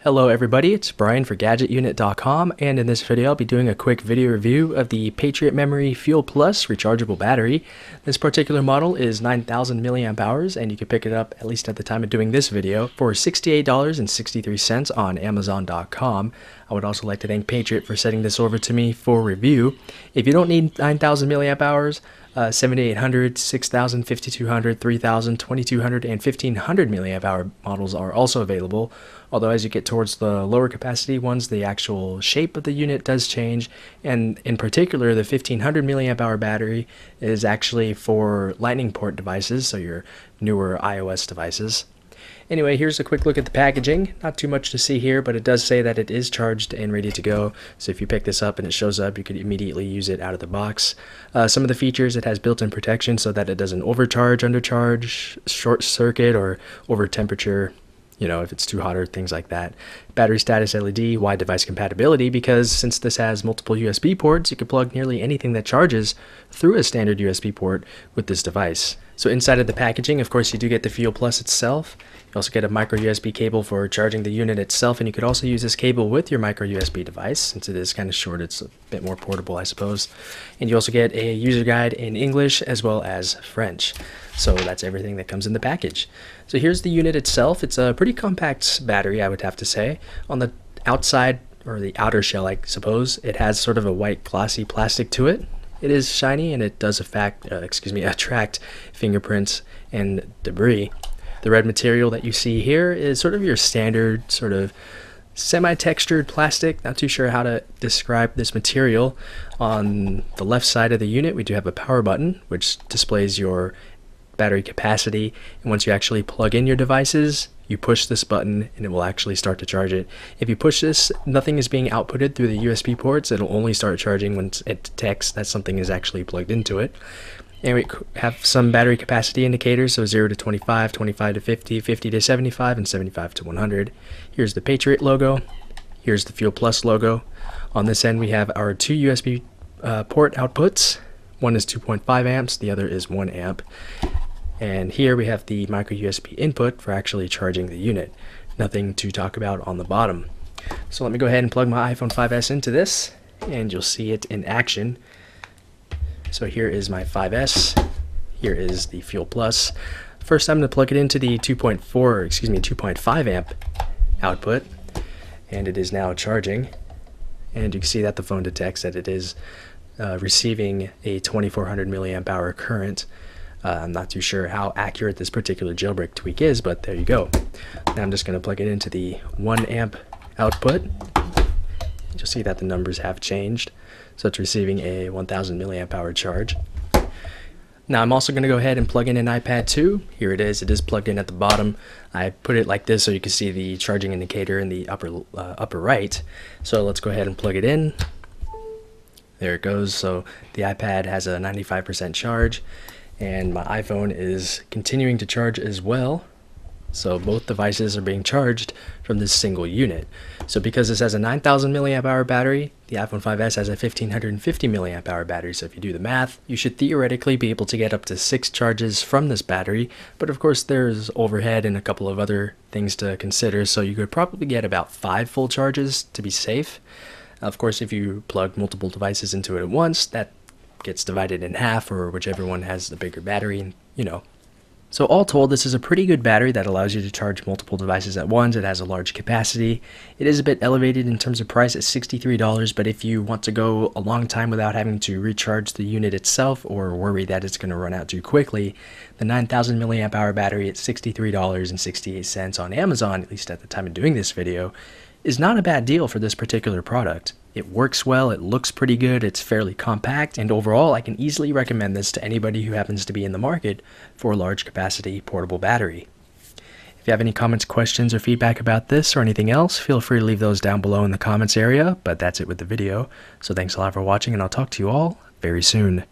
Hello everybody, it's Brian for GadgetUnit.com, and in this video I'll be doing a quick video review of the Patriot Memory Fuel Plus rechargeable battery. This particular model is 9,000 milliamp hours, and you can pick it up, at least at the time of doing this video, for $68.63 on Amazon.com. I would also like to thank Patriot for sending this over to me for review. If you don't need 9,000 milliamp hours, 7800, 6000, 5200, 3000, 2200, and 1500 milliamp hour models are also available. Although as you get towards the lower capacity ones, the actual shape of the unit does change, and in particular the 1500 milliamp hour battery is actually for lightning port devices, so your newer iOS devices. Anyway, here's a quick look at the packaging. Not too much to see here, but it does say that it is charged and ready to go. So if you pick this up and it shows up, you could immediately use it out of the box. Some of the features: it has built-in protection so that it doesn't overcharge, undercharge, short circuit, or over temperature, if it's too hot or things like that. Battery status LED, wide device compatibility, because since this has multiple USB ports, you can plug nearly anything that charges through a standard USB port with this device. So inside of the packaging, of course, you do get the Fuel Plus itself. You also get a micro USB cable for charging the unit itself, and you could also use this cable with your micro USB device. Since it is kind of short, it's a bit more portable, I suppose. And you also get a user guide in English as well as French. So that's everything that comes in the package. So here's the unit itself. It's a pretty compact battery, I would have to say. On the outside, or the outer shell, I suppose, it has sort of a white glossy plastic to it. It is shiny, and it does attract fingerprints and debris. The red material that you see here is sort of your standard sort of semi-textured plastic. Not too sure how to describe this material. On the left side of the unit, we do have a power button, which displays your battery capacity, and once you actually plug in your devices, you push this button and it will actually start to charge it. If you push this, nothing is being outputted through the USB ports. It'll only start charging when it detects that something is actually plugged into it. And we have some battery capacity indicators, so 0 to 25, 25 to 50, 50 to 75, and 75 to 100. Here's the Patriot logo. Here's the Fuel Plus logo. On this end, we have our two USB port outputs. One is 2.5 amps, the other is 1 amp. And here we have the micro USB input for actually charging the unit. Nothing to talk about on the bottom. So let me go ahead and plug my iPhone 5S into this, and you'll see it in action. So here is my 5S. Here is the Fuel Plus. First, I'm going to plug it into the 2.5 amp output, and it is now charging. And you can see that the phone detects that it is receiving a 2400 milliamp hour current. I'm not too sure how accurate this particular jailbreak tweak is, but there you go. Now I'm just going to plug it into the 1 amp output. You'll see that the numbers have changed. So it's receiving a 1000 milliamp hour charge. Now I'm also going to go ahead and plug in an iPad 2. Here it is. It is plugged in at the bottom. I put it like this so you can see the charging indicator in the upper right. So let's go ahead and plug it in. There it goes. So the iPad has a 95% charge, and my iPhone is continuing to charge as well. So both devices are being charged from this single unit. So because this has a 9,000 milliamp hour battery, the iPhone 5S has a 1550 milliamp hour battery. So if you do the math, you should theoretically be able to get up to 6 charges from this battery. But of course there's overhead and a couple of other things to consider. So you could probably get about 5 full charges to be safe. Of course, if you plug multiple devices into it at once, that gets divided in half, or whichever one has the bigger battery, So all told, this is a pretty good battery that allows you to charge multiple devices at once. It has a large capacity. It is a bit elevated in terms of price at $63, but if you want to go a long time without having to recharge the unit itself or worry that it's going to run out too quickly, the 9,000 milliamp hour battery at $63.68 on Amazon, at least at the time of doing this video, is not a bad deal for this particular product. It works well, it looks pretty good, it's fairly compact, and overall I can easily recommend this to anybody who happens to be in the market for a large capacity portable battery. If you have any comments, questions, or feedback about this or anything else, feel free to leave those down below in the comments area, but that's it with the video. So thanks a lot for watching, and I'll talk to you all very soon.